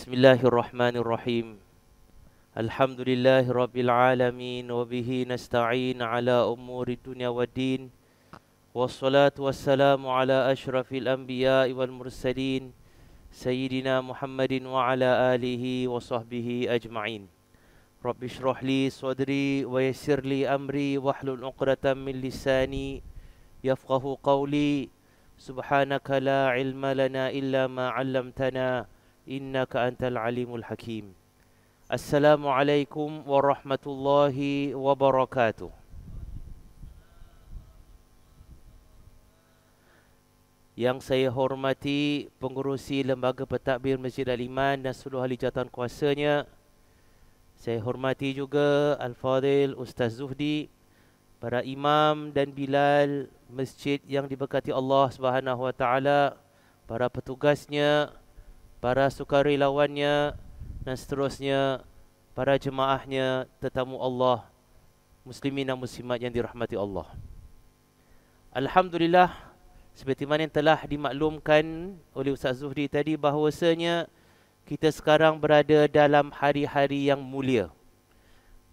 Bismillahirrahmanirrahim. Alhamdulillahi rabbil alamin wa bihi nasta'in ala umuri dunya waddin. Wassalatu wassalamu ala asyrafil anbiya'i wal mursalin Sayyidina Muhammadin wa ala alihi wa sahbihi ajma'in. Rabbi shrah li sadri wa yassir li amri wahlul 'uqdatam min lisani yafqahu qawli. Subhanaka la ilma lana illa ma 'allamtana innaka antal alimul hakim. Assalamualaikum warahmatullahi wabarakatuh. Yang saya hormati pengurusi Lembaga Pentadbir Masjid Al-Iman dan seluruh ahli jawatan kuasanya. Saya hormati juga Al-Fadhil Ustaz Zuhdi, para imam dan bilal masjid yang diberkati Allah Subhanahu wa taala, para petugasnya, para sukarelawannya dan seterusnya, para jemaahnya, tetamu Allah, muslimin dan muslimat yang dirahmati Allah. Alhamdulillah, seperti mana yang telah dimaklumkan oleh Ustaz Zuhdi tadi, bahawasanya kita sekarang berada dalam hari-hari yang mulia.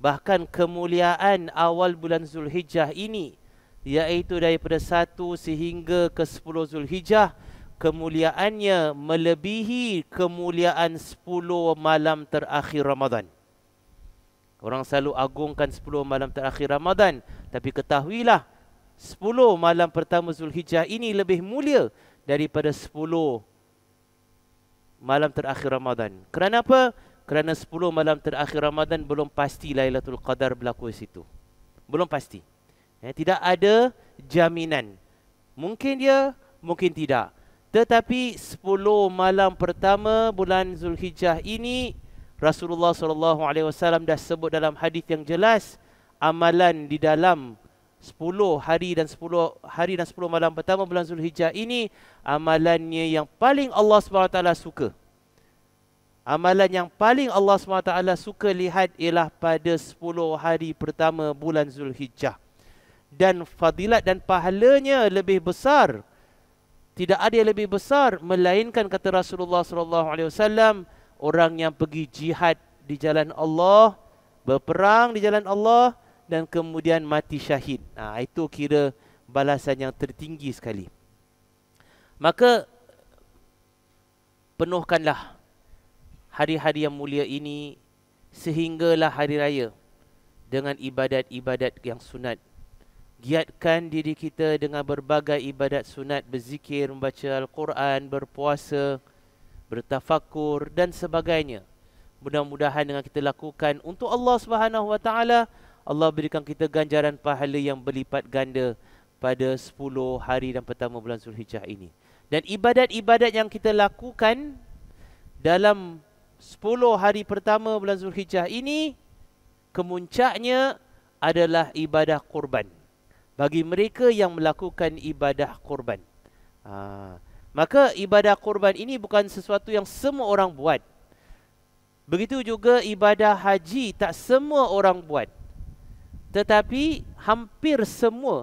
Bahkan kemuliaan awal bulan Zulhijjah ini, iaitu daripada 1 sehingga ke 10 Zulhijjah, kemuliaannya melebihi kemuliaan 10 malam terakhir Ramadan. Orang selalu agungkan 10 malam terakhir Ramadan, tapi ketahuilah 10 malam pertama Zulhijjah ini lebih mulia daripada 10 malam terakhir Ramadan. Kerana apa? Kerana 10 malam terakhir Ramadan belum pasti Lailatul Qadar berlaku di situ. Belum pasti. Tidak ada jaminan. Mungkin dia, mungkin tidak. Tetapi 10 malam pertama bulan Zulhijjah ini, Rasulullah SAW dah sebut dalam hadis yang jelas, amalan di dalam 10 hari dan 10 malam pertama bulan Zulhijjah ini, amalannya yang paling Allah SWT suka. Amalan yang paling Allah SWT suka lihat ialah pada 10 hari pertama bulan Zulhijjah. Dan fadilat dan pahalanya lebih besar. Tidak ada yang lebih besar melainkan, kata Rasulullah SAW, orang yang pergi jihad di jalan Allah, berperang di jalan Allah dan kemudian mati syahid. Itu kira balasan yang tertinggi sekali. Maka penuhkanlah hari-hari yang mulia ini sehinggalah hari raya dengan ibadat-ibadat yang sunat. Giatkan diri kita dengan berbagai ibadat sunat, berzikir, membaca Al-Quran, berpuasa, bertafakur dan sebagainya. Mudah-mudahan dengan kita lakukan untuk Allah Subhanahu wa taala, Allah berikan kita ganjaran pahala yang berlipat ganda pada 10 hari dan pertama bulan Zulhijjah ini. Dan ibadat-ibadat yang kita lakukan dalam 10 hari pertama bulan Zulhijjah ini, kemuncaknya adalah ibadah kurban. Bagi mereka yang melakukan ibadah kurban. Maka ibadah kurban ini bukan sesuatu yang semua orang buat. Begitu juga ibadah haji, tak semua orang buat. Tetapi hampir semua,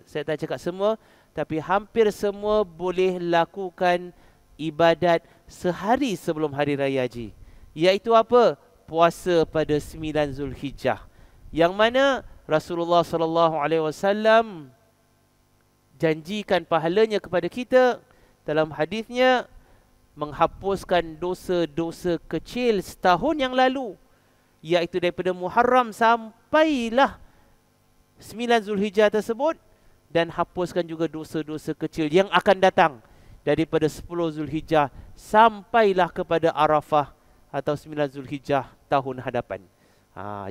saya tak cakap semua, tapi hampir semua boleh lakukan ibadat sehari sebelum hari raya haji. Iaitu apa? Puasa pada 9 Zulhijjah. Yang mana Rasulullah SAW janjikan pahalanya kepada kita dalam hadisnya, menghapuskan dosa-dosa kecil setahun yang lalu, iaitu daripada Muharram sampailah 9 Zulhijjah tersebut, dan hapuskan juga dosa-dosa kecil yang akan datang daripada 10 Zulhijjah sampailah kepada Arafah atau 9 Zulhijjah tahun hadapan.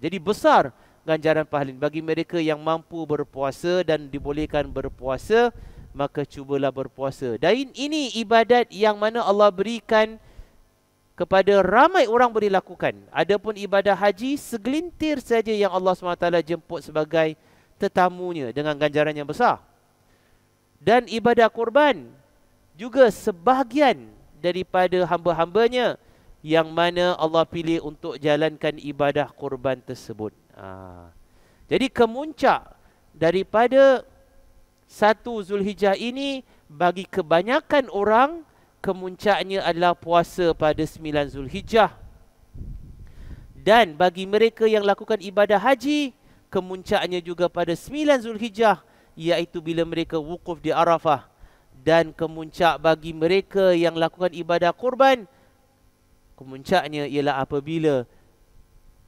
Jadi besar ganjaran pahala bagi mereka yang mampu berpuasa dan dibolehkan berpuasa, maka cubalah berpuasa. Dan ini ibadat yang mana Allah berikan kepada ramai orang boleh lakukan. Adapun ibadah haji, segelintir saja yang Allah SWT jemput sebagai tetamunya dengan ganjaran yang besar. Dan ibadah kurban juga sebahagian daripada hamba-hambanya yang mana Allah pilih untuk jalankan ibadah kurban tersebut. Jadi kemuncak daripada 1 Zulhijjah ini bagi kebanyakan orang kemuncaknya adalah puasa pada 9 Zulhijjah. Dan bagi mereka yang lakukan ibadah haji, kemuncaknya juga pada 9 Zulhijjah, iaitu bila mereka wukuf di Arafah. Dan kemuncak bagi mereka yang lakukan ibadah kurban, kemuncaknya ialah apabila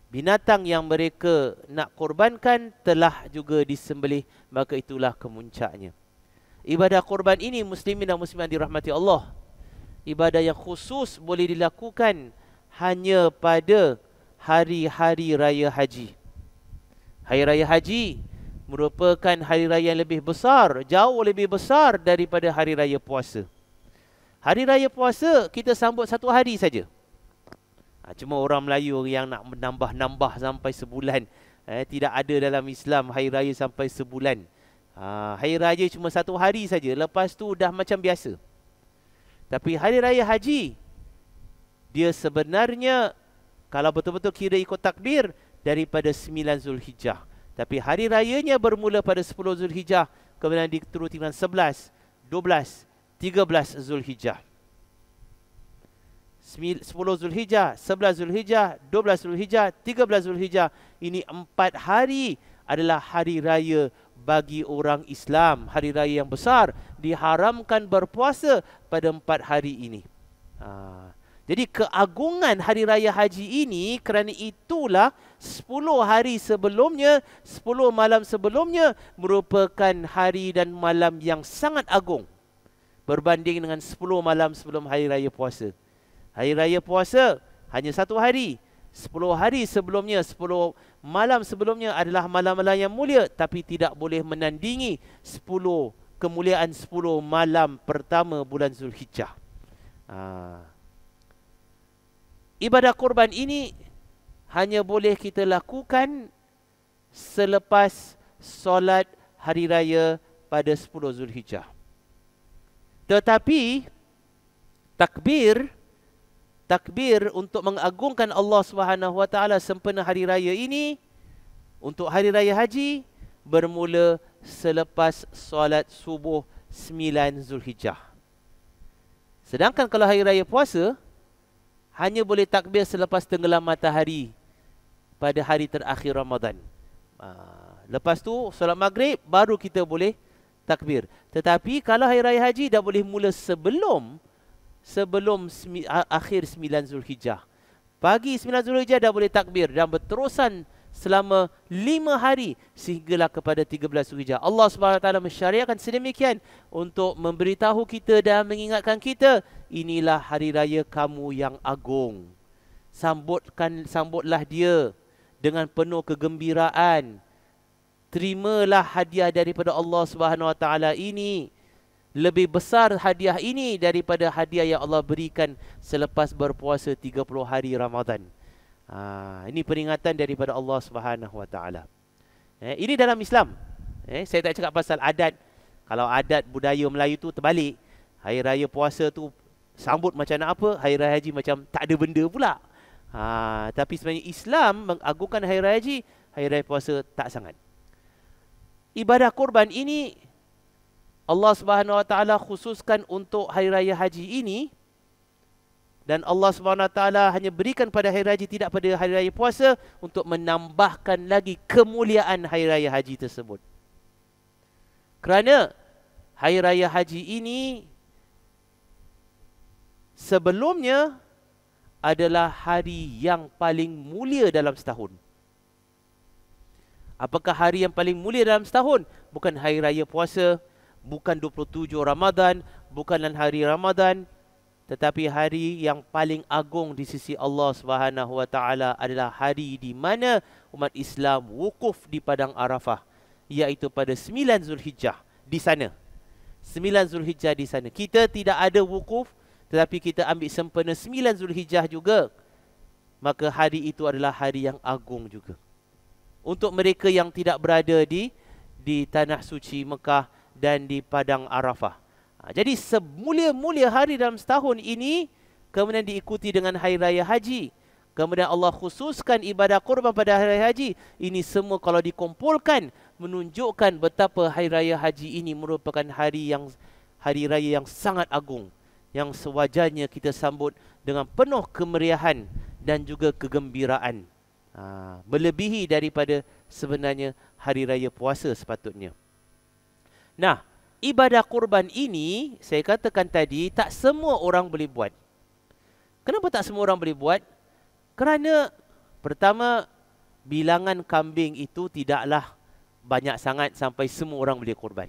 binatang yang mereka nak korbankan telah juga disembelih, maka itulah kemuncaknya. Ibadah kurban ini, muslimin dan muslimat dirahmati Allah, ibadah yang khusus boleh dilakukan hanya pada hari-hari raya haji. Hari raya haji merupakan hari raya yang lebih besar, jauh lebih besar daripada hari raya puasa. Hari raya puasa kita sambut 1 hari saja. Cuma orang Melayu yang nak menambah-nambah sampai sebulan. Tidak ada dalam Islam hari raya sampai sebulan. Hari raya cuma 1 hari saja, lepas tu dah macam biasa. Tapi hari raya haji, dia sebenarnya kalau betul-betul kira ikut takbir, daripada 9 Zulhijjah. Tapi hari rayanya bermula pada 10 Zulhijjah, kemudian diteruti dengan 11, 12, 13 Zulhijjah. 10 Zulhijjah, 11 Zulhijjah, 12 Zulhijjah, 13 Zulhijjah. Ini 4 hari adalah hari raya bagi orang Islam. Hari raya yang besar. Diharamkan berpuasa pada 4 hari ini. Jadi keagungan hari raya haji ini, kerana itulah 10 hari sebelumnya, 10 malam sebelumnya merupakan hari dan malam yang sangat agung berbanding dengan 10 malam sebelum hari raya puasa. Hari raya puasa hanya 1 hari. 10 hari sebelumnya, 10 malam sebelumnya adalah malam-malam yang mulia, tapi tidak boleh menandingi 10 kemuliaan 10 malam pertama bulan Zulhijjah. Ibadah kurban ini hanya boleh kita lakukan selepas solat hari raya pada 10 Zulhijjah. Tetapi takbir untuk mengagungkan Allah Subhanahu Wa Taala sempena hari raya ini untuk hari raya haji bermula selepas solat subuh 9 Zulhijjah. Sedangkan kalau hari raya puasa hanya boleh takbir selepas tenggelam matahari pada hari terakhir Ramadan. Lepas tu solat maghrib baru kita boleh takbir. Tetapi kalau hari raya haji dah boleh mula sebelum akhir 9 Zulhijjah. Pagi 9 Zulhijjah dah boleh takbir dan berterusan selama 5 hari sehinggalah kepada 13 Zulhijjah. Allah Subhanahu Wa Taala mensyariatkan sedemikian untuk memberitahu kita dan mengingatkan kita, inilah hari raya kamu yang agung. Sambutlah dia dengan penuh kegembiraan. Terimalah hadiah daripada Allah Subhanahu Wa Taala ini. Lebih besar hadiah ini daripada hadiah yang Allah berikan selepas berpuasa 30 hari Ramadan. Ini peringatan daripada Allah Subhanahu Wa Taala. Ini dalam Islam. Saya tak cakap pasal adat. Kalau adat budaya Melayu tu terbalik. Hari raya puasa tu sambut macam nak apa, hari raya haji macam tak ada benda pula. Tapi sebenarnya Islam mengagungkan hari raya haji, hari raya puasa tak sangat. Ibadah kurban ini Allah Subhanahu Wa Taala khususkan untuk hari raya haji ini. Dan Allah SWT hanya berikan pada hari raya haji, tidak pada hari raya puasa, untuk menambahkan lagi kemuliaan hari raya haji tersebut. Kerana hari raya haji ini sebelumnya adalah hari yang paling mulia dalam setahun. Apakah hari yang paling mulia dalam setahun? Bukan hari raya puasa, bukan 27 Ramadan, bukan hari Ramadan, tetapi hari yang paling agung di sisi Allah Subhanahu Wa Taala adalah hari di mana umat Islam wukuf di padang Arafah, iaitu pada 9 Zulhijjah di sana. 9 Zulhijjah di sana. Kita tidak ada wukuf, tetapi kita ambil sempena 9 Zulhijjah juga. Maka hari itu adalah hari yang agung juga. Untuk mereka yang tidak berada di tanah suci Mekah dan di padang Arafah. Jadi semulia-mulia hari dalam setahun ini kemudian diikuti dengan hari raya haji. Kemudian Allah khususkan ibadah kurban pada hari raya haji. Ini semua kalau dikumpulkan menunjukkan betapa hari raya haji ini merupakan hari raya yang sangat agung. yang sewajarnya kita sambut dengan penuh kemeriahan dan juga kegembiraan. Melebihi daripada sebenarnya hari raya puasa sepatutnya. Nah, ibadah kurban ini, saya katakan tadi, tak semua orang boleh buat. Kenapa tak semua orang boleh buat? Kerana pertama, bilangan kambing itu tidaklah banyak sangat sampai semua orang boleh kurban.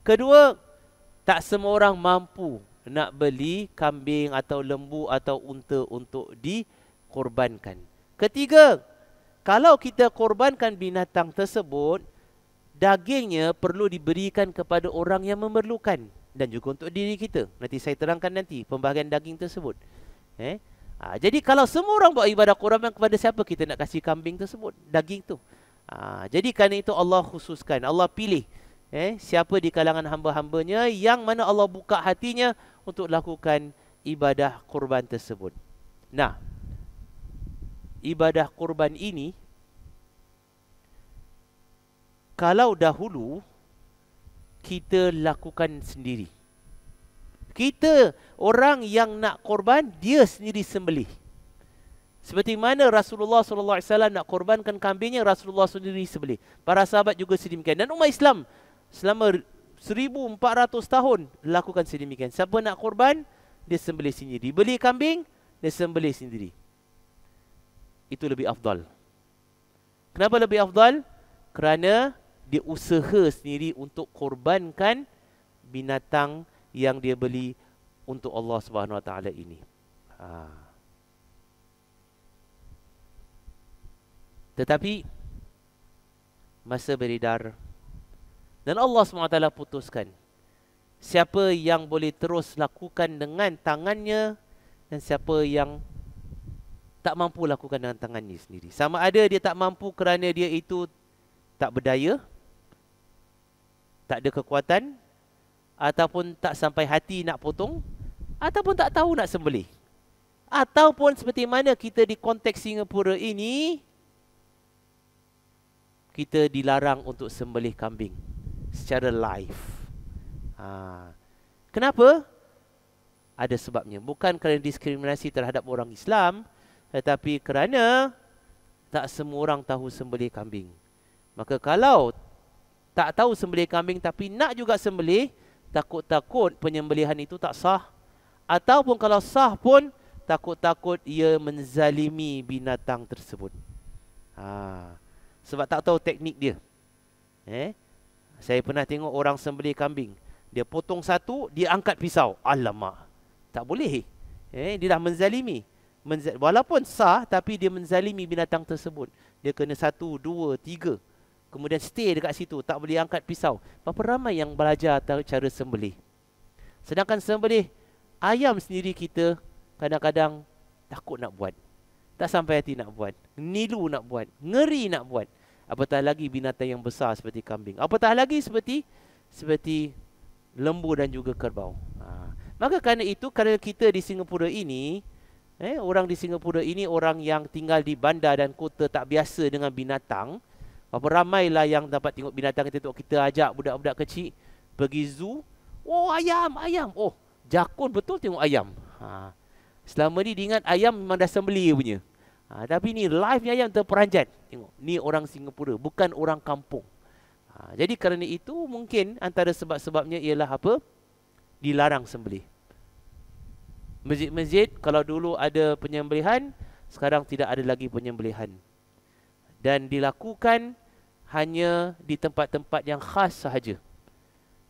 Kedua, tak semua orang mampu nak beli kambing atau lembu atau unta untuk dikorbankan. Ketiga, kalau kita korbankan binatang tersebut, dagingnya perlu diberikan kepada orang yang memerlukan dan juga untuk diri kita. Nanti saya terangkan nanti pembahagian daging tersebut. Jadi kalau semua orang buat ibadah kurban, kepada siapa kita nak kasih kambing tersebut, daging tu? Jadi kerana itu Allah khususkan, Allah pilih siapa di kalangan hamba-hambanya yang mana Allah buka hatinya untuk lakukan ibadah kurban tersebut. Nah, ibadah kurban ini, kalau dahulu kita lakukan sendiri. Kita orang yang nak korban, dia sendiri sembelih. Seperti mana Rasulullah SAW nak korbankan kambingnya, Rasulullah sendiri sembelih. Para sahabat juga sedemikian. Dan umat Islam selama 1400 tahun lakukan sedemikian. Siapa nak korban, dia sembelih sendiri. Beli kambing, dia sembelih sendiri. Itu lebih afdal. Kenapa lebih afdal? Kerana dia usaha sendiri untuk korbankan binatang yang dia beli untuk Allah Subhanahu Wa Taala ini. Tetapi masa beredar dan Allah Subhanahu Wa Taala putuskan siapa yang boleh terus lakukan dengan tangannya dan siapa yang tak mampu lakukan dengan tangannya sendiri. Sama ada dia tak mampu kerana dia itu tak berdaya, tak ada kekuatan, ataupun tak sampai hati nak potong, ataupun tak tahu nak sembelih. Ataupun seperti mana kita di konteks Singapura ini, kita dilarang untuk sembelih kambing secara live. Kenapa? Ada sebabnya. Bukan kerana diskriminasi terhadap orang Islam, tetapi kerana tak semua orang tahu sembelih kambing. Maka kalau tak tahu sembelih kambing tapi nak juga sembelih, takut-takut penyembelihan itu tak sah. Ataupun kalau sah pun, takut-takut ia menzalimi binatang tersebut. Sebab tak tahu teknik dia. Saya pernah tengok orang sembelih kambing. Dia potong satu, dia angkat pisau. Alamak, tak boleh. Dia dah menzalimi. Walaupun sah, tapi dia menzalimi binatang tersebut. Dia kena 1, 2, 3. Kemudian stay dekat situ, tak boleh angkat pisau. Berapa ramai yang belajar cara sembelih. Sedangkan sembelih ayam sendiri kita kadang-kadang takut nak buat. Tak sampai hati nak buat. Nilu nak buat. Ngeri nak buat. Apatah lagi binatang yang besar seperti kambing. Apatah lagi seperti lembu dan juga kerbau. Maka kerana itu, kerana kita di Singapura ini, orang di Singapura ini orang yang tinggal di bandar dan kota tak biasa dengan binatang. Berapa ramailah yang dapat tengok binatang kita ajak budak-budak kecil pergi zoo. Oh, ayam. Oh, jakun betul tengok ayam. Selama ni diingat ayam memang dah sembelih punya. Tapi ni live-nya ayam terperanjat. Tengok, ni orang Singapura, bukan orang kampung. Jadi kerana itu mungkin antara sebab-sebabnya ialah apa? Dilarang sembelih. Masjid-masjid kalau dulu ada penyembelihan, sekarang tidak ada lagi penyembelihan. Dan dilakukan hanya di tempat-tempat yang khas sahaja,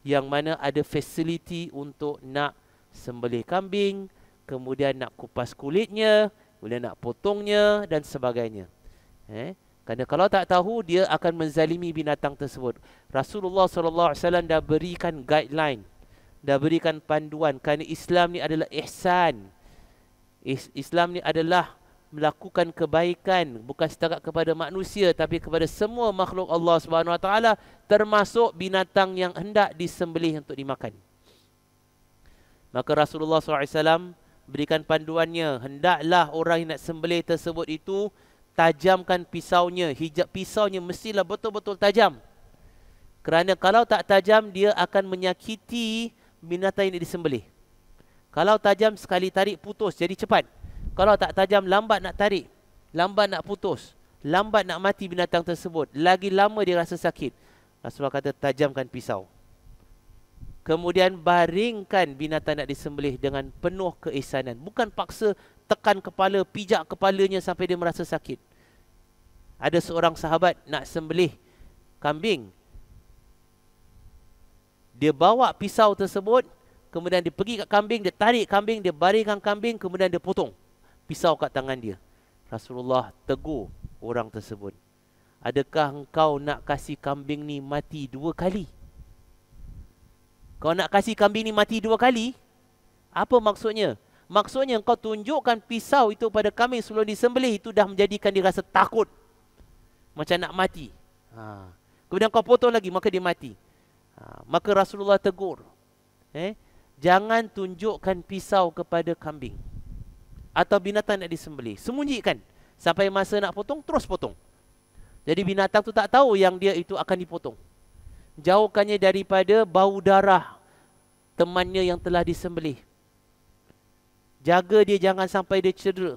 yang mana ada fasiliti untuk nak sembelih kambing, kemudian nak kupas kulitnya, kemudian nak potongnya dan sebagainya. Kerana kalau tak tahu, dia akan menzalimi binatang tersebut. Rasulullah SAW dah berikan guideline, dah berikan panduan. Kerana Islam ni adalah ihsan. Islam ni adalah melakukan kebaikan bukan setakat kepada manusia tapi kepada semua makhluk Allah Subhanahu Wa Taala, termasuk binatang yang hendak disembelih untuk dimakan. Maka Rasulullah SAW berikan panduannya, hendaklah orang yang nak sembelih tersebut itu tajamkan pisaunya. Hijab pisaunya mestilah betul-betul tajam. Kerana kalau tak tajam, dia akan menyakiti binatang yang disembelih. Kalau tajam sekali tarik putus jadi cepat. Kalau tak tajam lambat nak tarik, lambat nak putus, lambat nak mati binatang tersebut. Lagi lama dia rasa sakit. Rasulullah kata tajamkan pisau. Kemudian baringkan binatang nak disembelih dengan penuh keihsanan. Bukan paksa tekan kepala, pijak kepalanya sampai dia merasa sakit. Ada seorang sahabat nak sembelih kambing. Dia bawa pisau tersebut, kemudian dia pergi kat kambing, dia tarik kambing, dia baringkan kambing, kemudian dia potong pisau kat tangan dia. Rasulullah tegur orang tersebut. Adakah engkau nak kasih kambing ni mati 2 kali? Kau nak kasih kambing ni mati 2 kali? Apa maksudnya? Maksudnya engkau tunjukkan pisau itu pada kambing sebelum disembelih, itu dah menjadikan dia rasa takut. Macam nak mati. Kemudian kau potong lagi, maka dia mati. Maka Rasulullah tegur. Jangan tunjukkan pisau kepada kambing atau binatang nak disembelih. Sembunyikan. Sampai masa nak potong, terus potong. Jadi binatang tu tak tahu yang dia itu akan dipotong. Jauhkannya daripada bau darah temannya yang telah disembelih. Jaga dia jangan sampai dia cedera.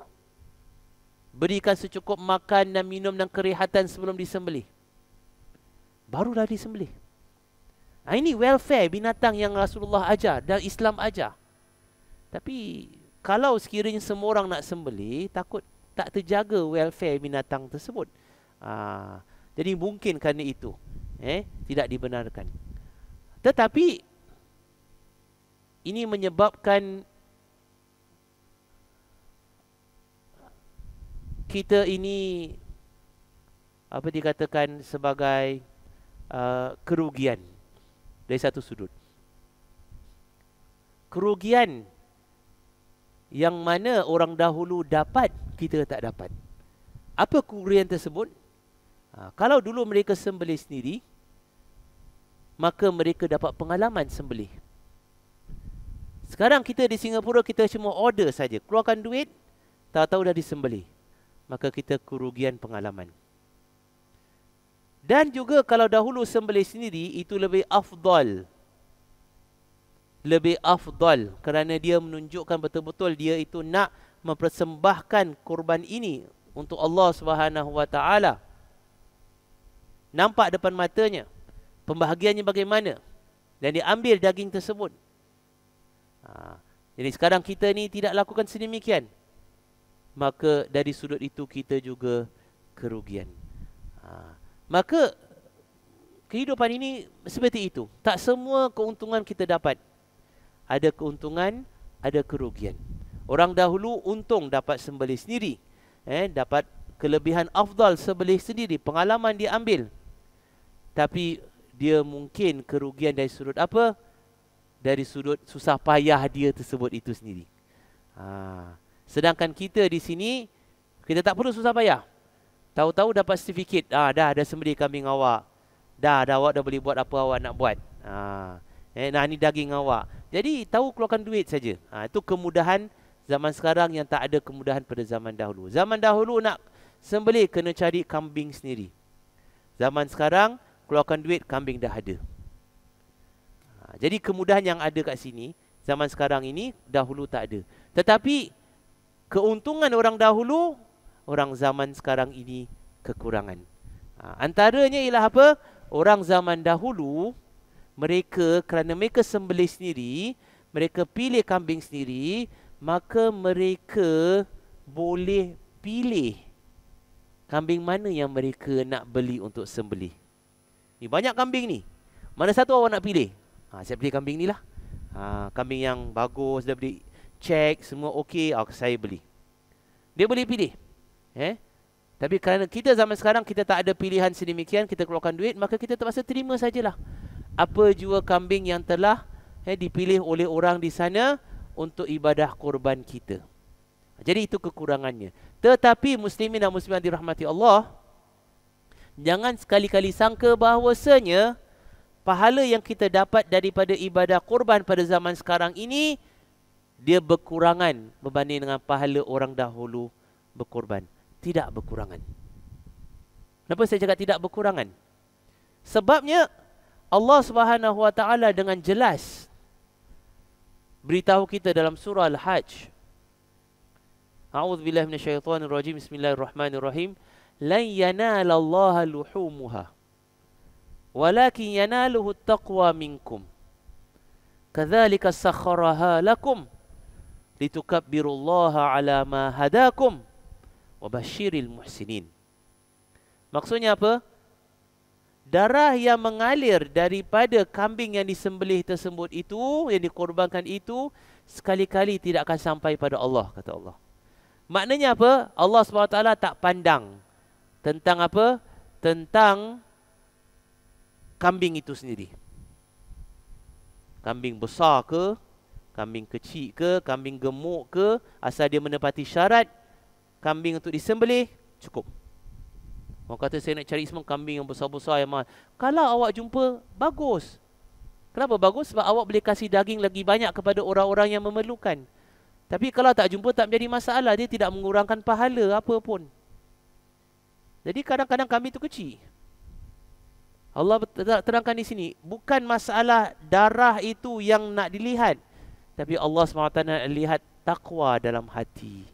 Berikan secukup makan dan minum dan kerehatan sebelum disembelih. Barulah disembelih. Ini welfare binatang yang Rasulullah ajar dan Islam ajar. Tapi kalau sekiranya semua orang nak sembelih, takut tak terjaga welfare binatang tersebut. Jadi mungkin kerana itu tidak dibenarkan. Tetapi ini menyebabkan kita ini apa dikatakan sebagai kerugian dari satu sudut. Kerugian yang mana orang dahulu dapat, kita tak dapat. Apa kerugian tersebut? Kalau dulu mereka sembelih sendiri, maka mereka dapat pengalaman sembelih. Sekarang kita di Singapura, kita cuma order saja, keluarkan duit, tahu-tahu dah disembelih. Maka kita kerugian pengalaman. Dan juga kalau dahulu sembelih sendiri, itu lebih afdal. Lebih afdal kerana dia menunjukkan betul-betul dia itu nak mempersembahkan korban ini untuk Allah Subhanahu Wa Taala. Nampak depan matanya pembahagiannya bagaimana, dan dia ambil daging tersebut. Jadi sekarang kita ni tidak lakukan sedemikian, maka dari sudut itu kita juga kerugian. Maka kehidupan ini seperti itu. Tak semua keuntungan kita dapat. Ada keuntungan, ada kerugian. Orang dahulu untung dapat sembelih sendiri, dapat kelebihan afdal sembelih sendiri, pengalaman dia ambil. Tapi dia mungkin kerugian dari sudut apa? Dari sudut susah payah dia tersebut itu sendiri. Sedangkan kita di sini, kita tak perlu susah payah. Tahu-tahu dapat sertifikat, dah sembelih kambing awak. Dah awak dah boleh buat apa awak nak buat. Nah ni daging awak. Jadi tahu keluarkan duit saja. Itu kemudahan zaman sekarang yang tak ada kemudahan pada zaman dahulu. Zaman dahulu nak sembelih kena cari kambing sendiri. Zaman sekarang keluarkan duit, kambing dah ada. Jadi kemudahan yang ada kat sini, zaman sekarang ini, dahulu tak ada. Tetapi keuntungan orang dahulu, orang zaman sekarang ini kekurangan. Antaranya ialah apa? Orang zaman dahulu, mereka kerana mereka sembelih sendiri, mereka pilih kambing sendiri, maka mereka boleh pilih kambing mana yang mereka nak beli untuk sembelih. Ni banyak kambing ni. Mana satu awak nak pilih? Saya pilih kambing ni lah. Kambing yang bagus, dah boleh check, semua okey, saya beli. Dia boleh pilih. Tapi kerana kita zaman sekarang, kita tak ada pilihan sedemikian, kita keluarkan duit, maka kita terpaksa terima sajalah apa jua kambing yang telah dipilih oleh orang di sana untuk ibadah korban kita. Jadi itu kekurangannya. Tetapi muslimin dan muslimat dirahmati Allah, jangan sekali-kali sangka bahawasanya pahala yang kita dapat daripada ibadah korban pada zaman sekarang ini, dia berkurangan berbanding dengan pahala orang dahulu berkorban. Tidak berkurangan. Kenapa saya cakap tidak berkurangan? Sebabnya Allah Subhanahu Wa Taala dengan jelas beritahu kita dalam surah Al-Hajj. A'udzubillahi minasyaitonirrajim. Bismillahirrahmanirrahim. Lan yanalallaha luhumuha walakin yanaluhu taqwa minkum. Kadzalika sakhkharaha lakum litukabbirullaha ala ma hadakum wa basyiril muhsinin. Maksudnya apa? Darah yang mengalir daripada kambing yang disembelih tersebut itu, yang dikorbankan itu, sekali-kali tidak akan sampai pada Allah, kata Allah. Maknanya apa? Allah SWT tak pandang tentang apa? Tentang kambing itu sendiri. Kambing besar ke, kambing kecil ke, kambing gemuk ke, asal dia menepati syarat kambing untuk disembelih, cukup. Orang kata saya nak cari semua kambing yang besar-besar yang mahal. Kalau awak jumpa, bagus. Kenapa bagus? Sebab awak boleh kasih daging lagi banyak kepada orang-orang yang memerlukan. Tapi kalau tak jumpa, tak menjadi masalah. Dia tidak mengurangkan pahala apa pun. Jadi kadang-kadang kambing itu kecil. Allah terangkan di sini, bukan masalah darah itu yang nak dilihat, tapi Allah SWT nak lihat takwa dalam hati.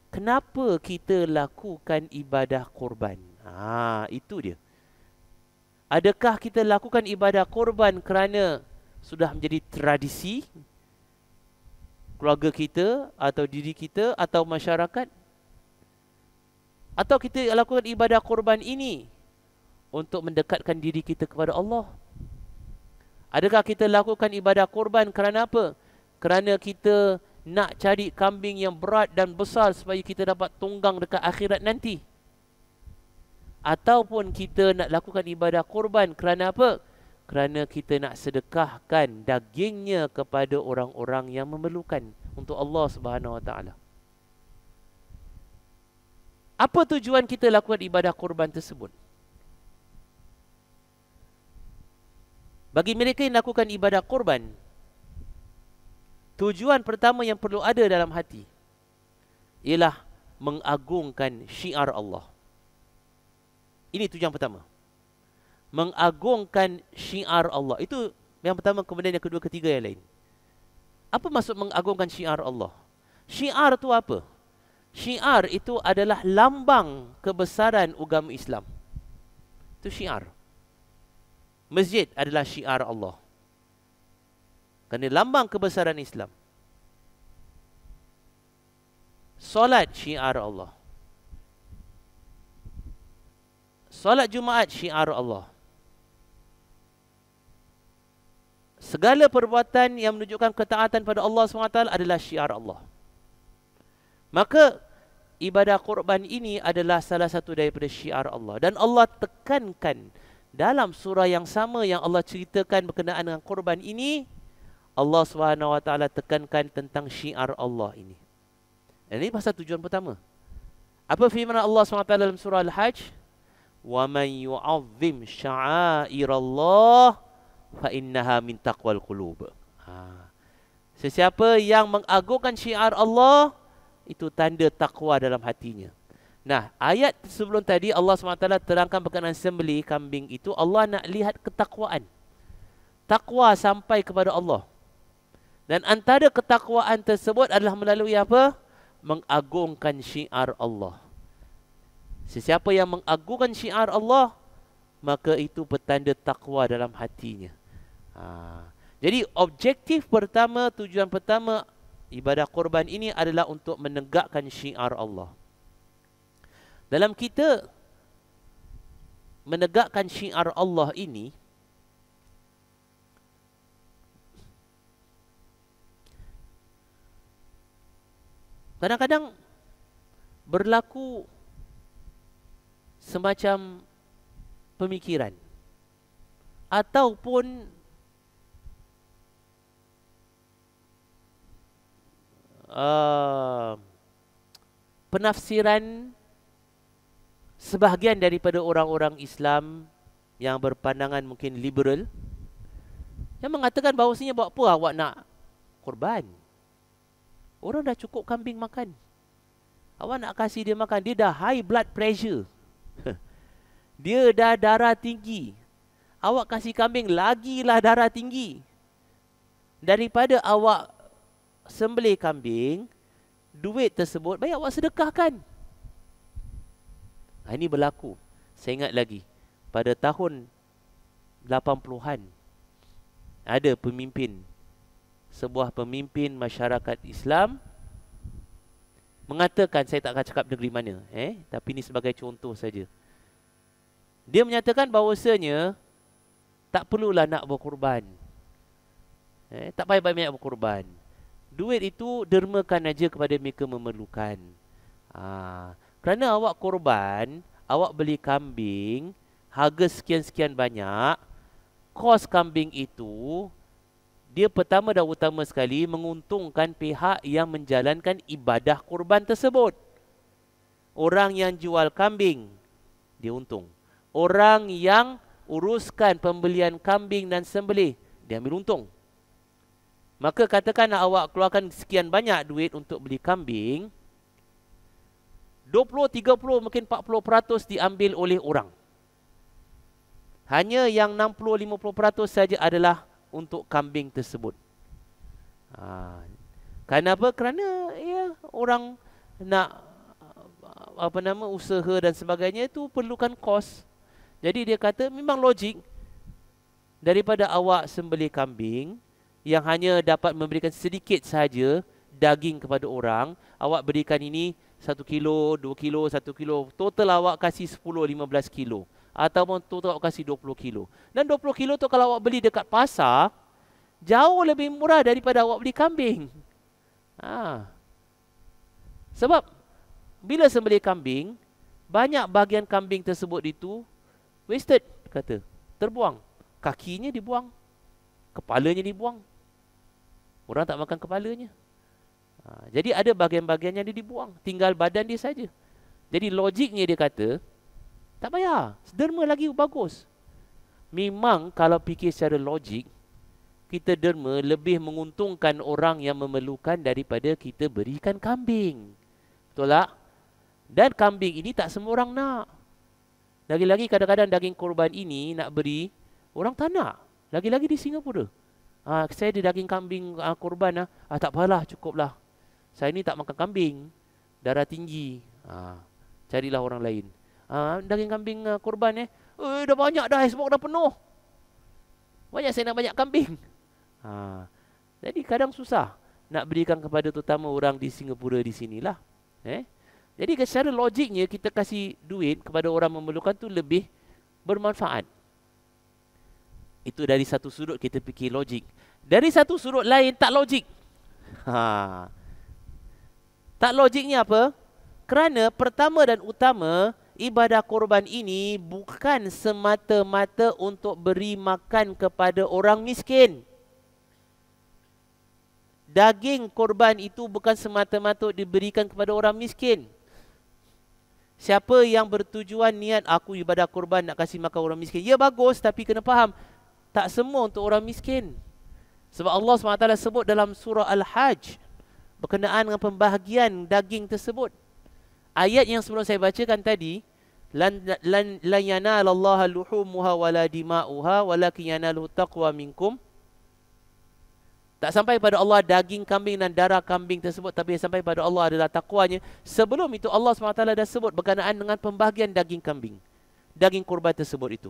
Kenapa kita lakukan ibadah korban? Itu dia. Adakah kita lakukan ibadah korban kerana sudah menjadi tradisi keluarga kita atau diri kita atau masyarakat? Atau kita lakukan ibadah korban ini untuk mendekatkan diri kita kepada Allah? Adakah kita lakukan ibadah korban kerana apa? Kerana kita nak cari kambing yang berat dan besar supaya kita dapat tunggang dekat akhirat nanti? Ataupun kita nak lakukan ibadah korban kerana apa? Kerana kita nak sedekahkan dagingnya kepada orang-orang yang memerlukan untuk Allah Subhanahu Wa Taala. Apa tujuan kita lakukan ibadah korban tersebut? Bagi mereka yang lakukan ibadah korban, tujuan pertama yang perlu ada dalam hati ialah mengagungkan syiar Allah. Ini tujuan pertama. Mengagungkan syiar Allah. Itu yang pertama, kemudian yang kedua, ketiga, yang lain. Apa maksud mengagungkan syiar Allah? Syiar itu apa? Syiar itu adalah lambang kebesaran agama Islam. Itu syiar. Masjid adalah syiar Allah. Kerana lambang kebesaran Islam. Solat syiar Allah. Solat Jumaat syiar Allah. Segala perbuatan yang menunjukkan ketaatan pada Allah SWT adalah syiar Allah. Maka ibadah korban ini adalah salah satu daripada syiar Allah. Dan Allah tekankan dalam surah yang sama yang Allah ceritakan berkenaan dengan korban ini, Allah SWT tekankan tentang syiar Allah ini. Dan ini pasal tujuan pertama. Apa firman Allah SWT dalam surah Al-Hajj? وَمَنْ يُعَظِّمْ شَعَائِرَ اللَّهِ فَإِنَّهَا مِنْ تَقْوَى الْقُلُوبِ. Sesiapa yang mengagungkan syiar Allah, itu tanda takwa dalam hatinya. Nah, ayat sebelum tadi Allah SWT terangkan berkenaan sembelih kambing itu, Allah nak lihat ketakwaan. Takwa sampai kepada Allah. Dan antara ketakwaan tersebut adalah melalui apa? Mengagungkan syiar Allah. Sesiapa yang mengagungkan syiar Allah, maka itu petanda takwa dalam hatinya. Jadi objektif pertama, tujuan pertama ibadah korban ini adalah untuk menegakkan syiar Allah. Dalam kita menegakkan syiar Allah ini, kadang-kadang berlaku semacam pemikiran ataupun penafsiran sebahagian daripada orang-orang Islam yang berpandangan mungkin liberal, yang mengatakan bahawasanya buat apa awak nak korban? Orang dah cukup kambing makan. Awak nak kasih dia makan, dia dah high blood pressure. Dia dah darah tinggi. Awak kasih kambing lagilah darah tinggi. Daripada awak sembelih kambing, duit tersebut baik awak sedekahkan. Ini berlaku. Saya ingat lagi, pada tahun 80-an, ada pemimpin, sebuah pemimpin masyarakat Islam mengatakan, saya tak akan cakap negeri mana, tapi ini sebagai contoh saja. Dia menyatakan bahawasanya tak perlulah nak berkorban. Tak payah banyak berkorban. Duit itu dermakan aja kepada mereka memerlukan. Kerana awak korban, awak beli kambing, harga sekian-sekian banyak, kos kambing itu, dia pertama dan utama sekali menguntungkan pihak yang menjalankan ibadah kurban tersebut. Orang yang jual kambing, dia untung. Orang yang uruskan pembelian kambing dan sembelih, dia ambil untung. Maka katakanlah awak keluarkan sekian banyak duit untuk beli kambing, 20, 30, mungkin 40% diambil oleh orang. Hanya yang 60-50% saja adalah untuk kambing tersebut. Kenapa? Kerana orang nak usaha dan sebagainya itu perlukan kos. Jadi dia kata memang logik, daripada awak sembelih kambing yang hanya dapat memberikan sedikit saja daging kepada orang, awak berikan ini 1 kilo, 2 kilo, 1 kilo, total awak kasih 10-15 kilo. Ataupun total awak kasih 20 kilo. Dan 20 kilo tu kalau awak beli dekat pasar, jauh lebih murah daripada awak beli kambing. Sebab bila sembelih kambing, banyak bahagian kambing tersebut itu wasted, kata. Terbuang. Kakinya dibuang. Kepalanya dibuang. Orang tak makan kepalanya. Jadi ada bahagian-bahagian yang dia dibuang. Tinggal badan dia saja. Jadi logiknya dia kata, tak payah, derma lagi bagus. Memang kalau fikir secara logik, kita derma lebih menguntungkan orang yang memerlukan daripada kita berikan kambing. Betul tak? Dan kambing ini tak semua orang nak. Lagi-lagi kadang-kadang daging korban ini nak beri, orang tak nak. Lagi-lagi di Singapura. Saya ada daging kambing korban. Tak apalah, cukuplah. Saya ni tak makan kambing. Darah tinggi. Carilah orang lain. Daging kambing korban dah banyak dah, sebab dah penuh. Banyak saya nak banyak kambing. Jadi kadang susah nak berikan kepada terutama orang di Singapura di sinilah. Jadi secara logiknya kita kasih duit kepada orang memerlukan tu lebih bermanfaat. Itu dari satu sudut kita fikir logik. Dari satu sudut lain tak logik. Tak logiknya apa? Kerana pertama dan utama, ibadah korban ini bukan semata-mata untuk beri makan kepada orang miskin. Daging korban itu bukan semata-mata diberikan kepada orang miskin. Siapa yang bertujuan niat aku ibadah korban nak kasih makan orang miskin, ya bagus, tapi kena faham, tak semua untuk orang miskin. Sebab Allah SWT sebut dalam surah Al-Hajj berkenaan dengan pembahagian daging tersebut. Ayat yang sebelum saya bacakan tadi, lan yanalallaha luhumuha wala dima'uha walakin yanaluhu taqwa minkum. Tak sampai pada Allah daging kambing dan darah kambing tersebut, tapi sampai pada Allah adalah takwanya. Sebelum itu Allah SWT dah sebut berkenaan dengan pembahagian daging kambing, daging kurban tersebut itu.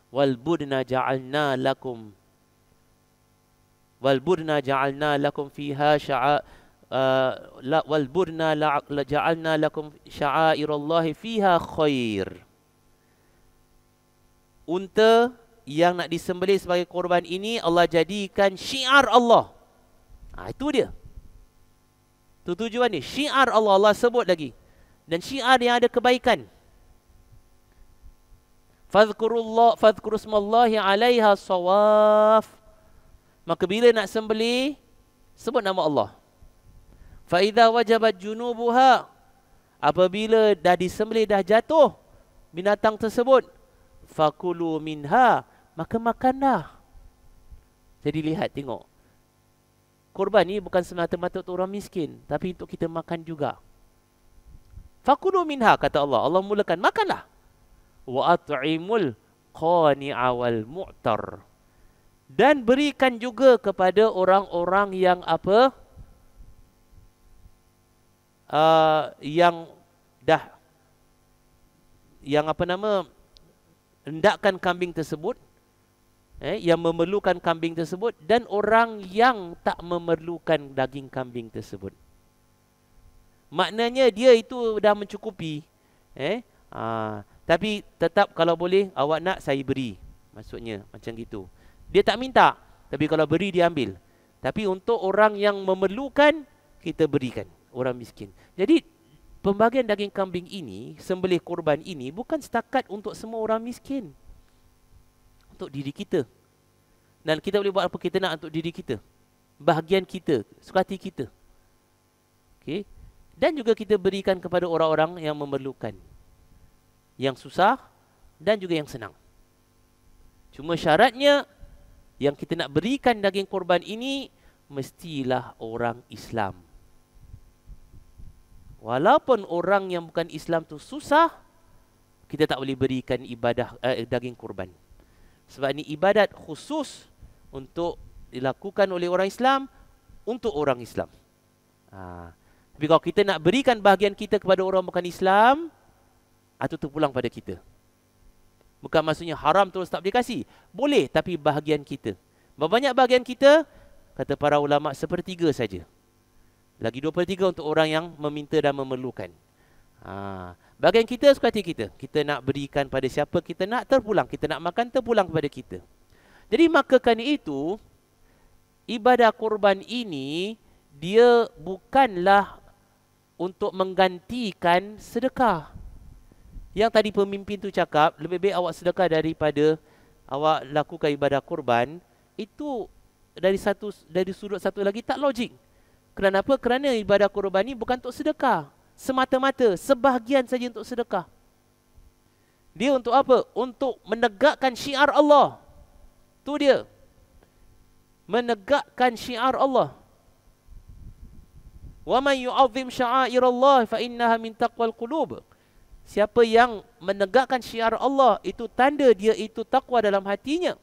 Wal budna ja'alna lakum fiha wal budna ja'alna lakum sya'airallahi fiha khair. Unta yang nak disembelih sebagai korban ini Allah jadikan syiar Allah. Itu dia. Itu tujuan dia. Syiar Allah, Allah sebut lagi. Dan syiar yang ada kebaikan. Fadhkuru smallahi 'alaiha sawaf. Maka bila nak sembelih, sebut nama Allah. Fa idza wajabat junubuha, apabila dah disembelih, dah jatuh binatang tersebut, fakulu minha, maka makanlah. Jadi lihat, tengok, korban ni bukan semata-mata untuk orang miskin, tapi untuk kita makan juga. Fakulu minha, kata Allah. Allah mulakan, makanlah. Wa at'imul qani'a wal mu'tar. Dan berikan juga kepada orang-orang yang apa? Yang dah, yang apa nama, hendakkan kambing tersebut, yang memerlukan kambing tersebut, dan orang yang tak memerlukan daging kambing tersebut. Maknanya dia itu dah mencukupi. Tapi tetap kalau boleh awak nak, saya beri. Maksudnya macam gitu. Dia tak minta, tapi kalau beri dia ambil. Tapi untuk orang yang memerlukan, kita berikan, orang miskin. Jadi pembagian daging kambing ini, sembelih kurban ini, bukan setakat untuk semua orang miskin. Untuk diri kita. Dan kita boleh buat apa kita nak untuk diri kita. Bahagian kita, suka hati kita. Okay. Dan juga kita berikan kepada orang-orang yang memerlukan. Yang susah dan juga yang senang. Cuma syaratnya, yang kita nak berikan daging kurban ini, mestilah orang Islam. Walaupun orang yang bukan Islam tu susah, kita tak boleh berikan daging kurban. Sebab ini ibadat khusus untuk dilakukan oleh orang Islam, untuk orang Islam. Tapi kalau kita nak berikan bahagian kita kepada orang bukan Islam, itu terpulang pada kita. Bukan maksudnya haram terus tak boleh kasih. Boleh, tapi bahagian kita. Berapa banyak bahagian kita? Kata para ulama, 1/3 saja. Lagi 2/3 untuk orang yang meminta dan memerlukan. Bahagian kita suka hati kita. Kita nak berikan pada siapa kita nak, terpulang. Kita nak makan, terpulang kepada kita. Jadi maka kerana itu, ibadah kurban ini, dia bukanlah untuk menggantikan sedekah. Yang tadi pemimpin tu cakap, lebih baik awak sedekah daripada awak lakukan ibadah kurban. Itu dari sudut satu lagi tak logik. Kenapa? Kerana ibadah kurban ini bukan untuk sedekah semata-mata, sebahagian saja untuk sedekah. Dia untuk apa? Untuk menegakkan syiar Allah. Tu dia. Menegakkan syiar Allah. Wa man yu'azzim sya'airallah fa innaha min taqwal qulub. Siapa yang menegakkan syiar Allah, itu tanda dia itu takwa dalam hatinya.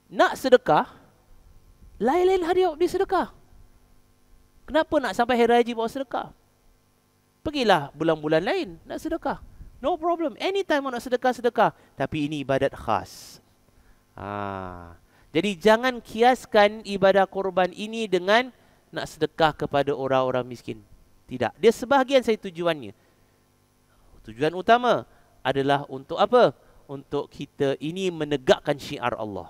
Nak sedekah, lain-lain hari awak beri sedekah. Kenapa nak sampai hari haji bawa sedekah? Pergilah bulan-bulan lain nak sedekah. No problem. Anytime nak sedekah. Tapi ini ibadat khas. Jadi jangan kiaskan ibadah korban ini dengan nak sedekah kepada orang-orang miskin. Tidak. Dia sebahagian saja tujuannya. Tujuan utama adalah untuk apa? Untuk kita ini menegakkan syiar Allah.